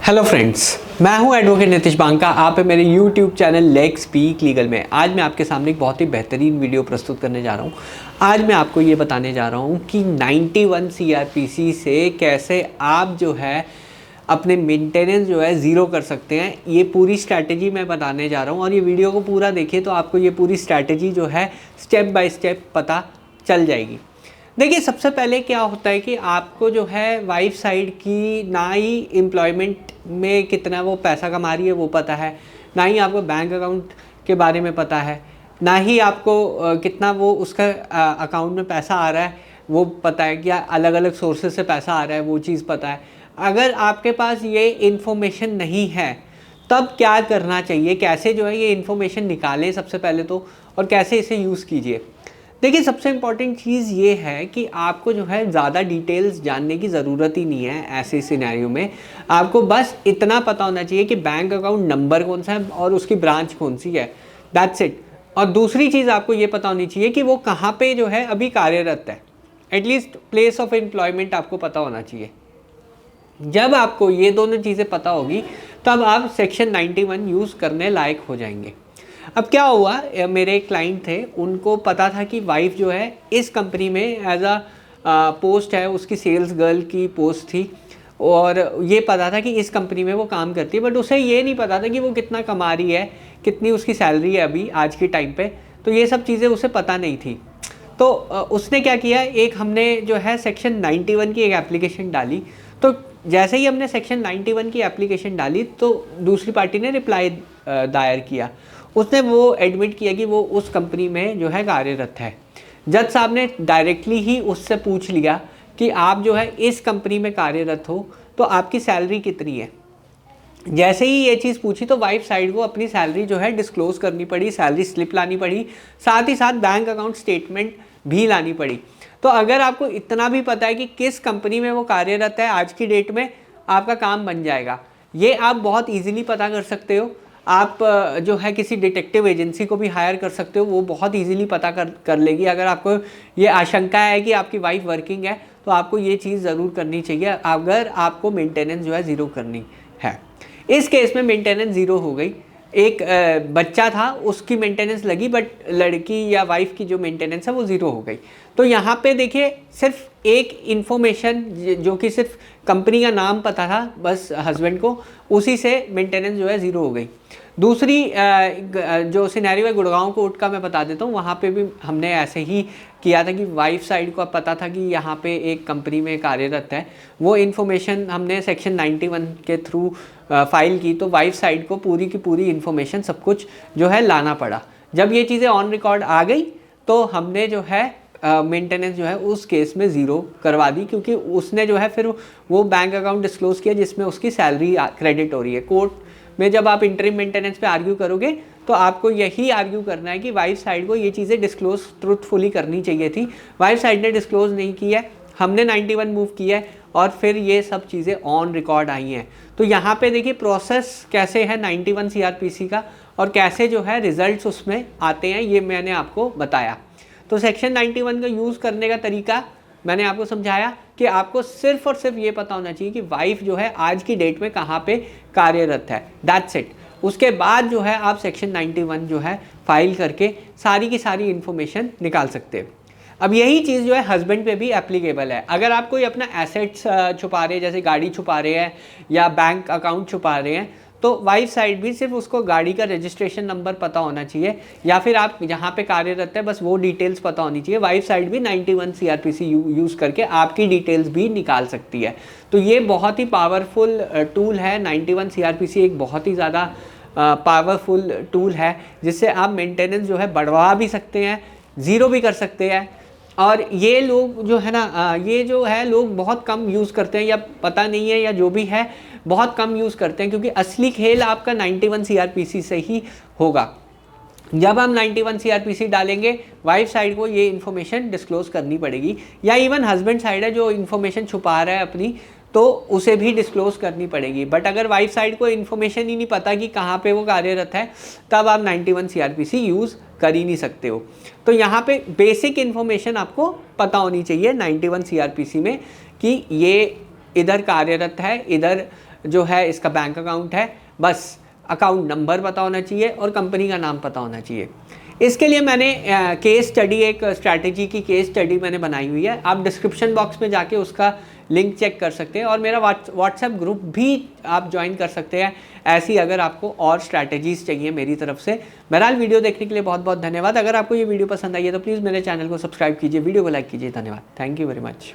Hello friends, मैं हूं advocate Nitish Banka. आप है मेरे YouTube channel let's speak legal में। आज मैं आपके सामने एक बहुत ही बेहतरीन वीडियो प्रस्तुत करने जा रहा हूं। आज मैं आपको ये बताने जा रहा हूं कि 91 सीआरपीसी से कैसे आप जो है अपने मेंटेनेंस जो है ज़ीरो कर सकते हैं। ये पूरी स्ट्रैटेजी मैं बताने जा रहा हूँ और ये वीडियो को पूरा देखिए तो आपको ये पूरी स्ट्रैटेजी जो है स्टेप बाय स्टेप पता चल जाएगी। देखिए, सबसे पहले क्या होता है कि आपको जो है वाइफ साइड की ना ही एम्प्लॉयमेंट में कितना वो पैसा कमा रही है वो पता है, ना ही आपको बैंक अकाउंट के बारे में पता है, ना ही आपको कितना वो उसका अकाउंट में पैसा आ रहा है वो पता है, क्या अलग अलग सोर्सेज से पैसा आ रहा है वो चीज़ पता है। अगर आपके पास ये इन्फॉर्मेशन नहीं है तब क्या करना चाहिए, कैसे जो है ये इन्फॉर्मेशन निकालें सबसे पहले तो, और कैसे इसे यूज़ कीजिए। देखिए, सबसे इम्पॉर्टेंट चीज़ ये है कि आपको जो है ज़्यादा डिटेल्स जानने की ज़रूरत ही नहीं है। ऐसे सिनेरियो में आपको बस इतना पता होना चाहिए कि बैंक अकाउंट नंबर कौन सा है और उसकी ब्रांच कौन सी है, दैट्स इट। और दूसरी चीज़ आपको ये पता होनी चाहिए कि वो कहाँ पे जो है अभी कार्यरत है, एटलीस्ट प्लेस ऑफ एम्प्लॉयमेंट आपको पता होना चाहिए। जब आपको ये दोनों चीज़ें पता होगी तब आप सेक्शन 91 यूज़ करने लायक हो जाएंगे। अब क्या हुआ, मेरे एक क्लाइंट थे, उनको पता था कि वाइफ जो है इस कंपनी में एज अ पोस्ट है, उसकी सेल्स गर्ल की पोस्ट थी और ये पता था कि इस कंपनी में वो काम करती है, बट उसे ये नहीं पता था कि वो कितना कमा रही है, कितनी उसकी सैलरी है अभी आज के टाइम पे। तो ये सब चीज़ें उसे पता नहीं थी। तो उसने क्या किया, एक हमने जो है सेक्शन 91 की एक एप्लीकेशन डाली। तो जैसे ही हमने सेक्शन 91 की एप्लीकेशन डाली तो दूसरी पार्टी ने रिप्लाई दायर किया। उसने वो एडमिट किया कि वो उस कंपनी में जो है कार्यरत है। जज साहब ने डायरेक्टली ही उससे पूछ लिया कि आप जो है इस कंपनी में कार्यरत हो तो आपकी सैलरी कितनी है। जैसे ही ये चीज़ पूछी तो वाइफ साइड को अपनी सैलरी जो है डिस्क्लोज़ करनी पड़ी, सैलरी स्लिप लानी पड़ी, साथ ही साथ बैंक अकाउंट स्टेटमेंट भी लानी पड़ी। तो अगर आपको इतना भी पता है कि किस कंपनी में वो कार्यरत है आज की डेट में, आपका काम बन जाएगा। ये आप बहुत ईजिली पता कर सकते हो। आप जो है किसी डिटेक्टिव एजेंसी को भी हायर कर सकते हो, वो बहुत ईजिली पता कर लेगी। अगर आपको ये आशंका है कि आपकी वाइफ वर्किंग है तो आपको ये चीज़ ज़रूर करनी चाहिए अगर आपको मेंटेनेंस जो है ज़ीरो करनी है। इस केस में मेंटेनेंस ज़ीरो हो गई। एक बच्चा था, उसकी मेंटेनेंस लगी, बट लड़की या वाइफ की जो मेंटेनेंस है वो ज़ीरो हो गई। तो यहाँ पे देखिए, सिर्फ एक इन्फॉर्मेशन जो कि सिर्फ कंपनी का नाम पता था बस हस्बैंड को, उसी से मेंटेनेंस जो है ज़ीरो हो गई। दूसरी जो सिनेरियो है गुड़गांव कोर्ट का मैं बता देता हूँ। वहाँ पे भी हमने ऐसे ही किया था कि वाइफ साइड को पता था कि यहाँ पे एक कंपनी में कार्यरत है। वो इन्फॉर्मेशन हमने सेक्शन 91 के थ्रू फाइल की, तो वाइफ साइड को पूरी की पूरी इन्फॉर्मेशन सब कुछ जो है लाना पड़ा। जब ये चीज़ें ऑन रिकॉर्ड आ गई तो हमने जो है मेंटेनेंस जो है उस केस में ज़ीरो करवा दी, क्योंकि उसने जो है फिर वो बैंक अकाउंट डिस्क्लोज़ किया जिसमें उसकी सैलरी क्रेडिट हो रही है। कोर्ट में जब आप इंटरिम मेंटेनेंस पे आर्ग्यू करोगे तो आपको यही आर्ग्यू करना है कि वाइफ साइड को ये चीज़ें डिस्क्लोज ट्रूथफुली करनी चाहिए थी। वाइफ साइड ने डिस्क्लोज नहीं किया है, हमने 91 मूव किया है और फिर ये सब चीज़ें ऑन रिकॉर्ड आई हैं। तो यहाँ पे देखिए प्रोसेस कैसे है 91 सीआरपीसी का, और कैसे जो है रिजल्ट्स उसमें आते हैं, ये मैंने आपको बताया। तो सेक्शन 91 का यूज़ करने का तरीका मैंने आपको समझाया कि आपको सिर्फ और सिर्फ ये पता होना चाहिए कि वाइफ जो है आज की डेट में कहाँ पे कार्यरत है, दैट्स इट। उसके बाद जो है आप सेक्शन 91 जो है फाइल करके सारी की सारी इन्फॉर्मेशन निकाल सकते हैं। अब यही चीज़ जो है हस्बैंड पे भी एप्लीकेबल है। अगर आप कोई अपना एसेट्स छुपा रहे हैं, जैसे गाड़ी छुपा रहे हैं या बैंक अकाउंट छुपा रहे हैं, तो वाइफ साइड भी सिर्फ उसको गाड़ी का रजिस्ट्रेशन नंबर पता होना चाहिए, या फिर आप जहाँ पे कार्यरत है बस वो डिटेल्स पता होनी चाहिए। वाइफ साइड भी 91 सीआरपीसी यूज़ करके आपकी डिटेल्स भी निकाल सकती है। तो ये बहुत ही पावरफुल टूल है। 91 सीआरपीसी एक बहुत ही ज़्यादा पावरफुल टूल है, जिससे आप मेंटेनेंस जो है बढ़वा भी सकते हैं, ज़ीरो भी कर सकते हैं। और ये लोग जो है ना, ये जो है लोग बहुत कम यूज़ करते हैं, या पता नहीं है या जो भी है बहुत कम यूज़ करते हैं, क्योंकि असली खेल आपका 91 सीआरपीसी से ही होगा। जब हम 91 सीआरपीसी डालेंगे, वाइफ साइड को ये इन्फॉर्मेशन डिस्क्लोज़ करनी पड़ेगी, या इवन हस्बैंड साइड है जो इन्फॉर्मेशन छुपा रहा है अपनी, तो उसे भी डिस्क्लोज करनी पड़ेगी। बट अगर वाइफ साइड को इन्फॉर्मेशन ही नहीं पता कि कहाँ पे वो कार्यरत है, तब आप 91 सीआरपीसी यूज़ कर ही नहीं सकते हो। तो यहाँ पे बेसिक इन्फॉर्मेशन आपको पता होनी चाहिए 91 सीआरपीसी में, कि ये इधर कार्यरत है, इधर जो है इसका बैंक अकाउंट है, बस अकाउंट नंबर पता होना चाहिए और कंपनी का नाम पता होना चाहिए। इसके लिए मैंने केस स्टडी, एक स्ट्रैटेजी की केस स्टडी मैंने बनाई हुई है, आप डिस्क्रिप्शन बॉक्स में जाके उसका लिंक चेक कर सकते हैं और मेरा व्हाट्सएप ग्रुप भी आप ज्वाइन कर सकते हैं ऐसी, अगर आपको और स्ट्रैटेजीज चाहिए मेरी तरफ से। बहरहाल वीडियो देखने के लिए बहुत बहुत धन्यवाद। अगर आपको ये वीडियो पसंद आई है तो प्लीज़ मेरे चैनल को सब्सक्राइब कीजिए, वीडियो को लाइक कीजिए। धन्यवाद, थैंक यू वेरी मच।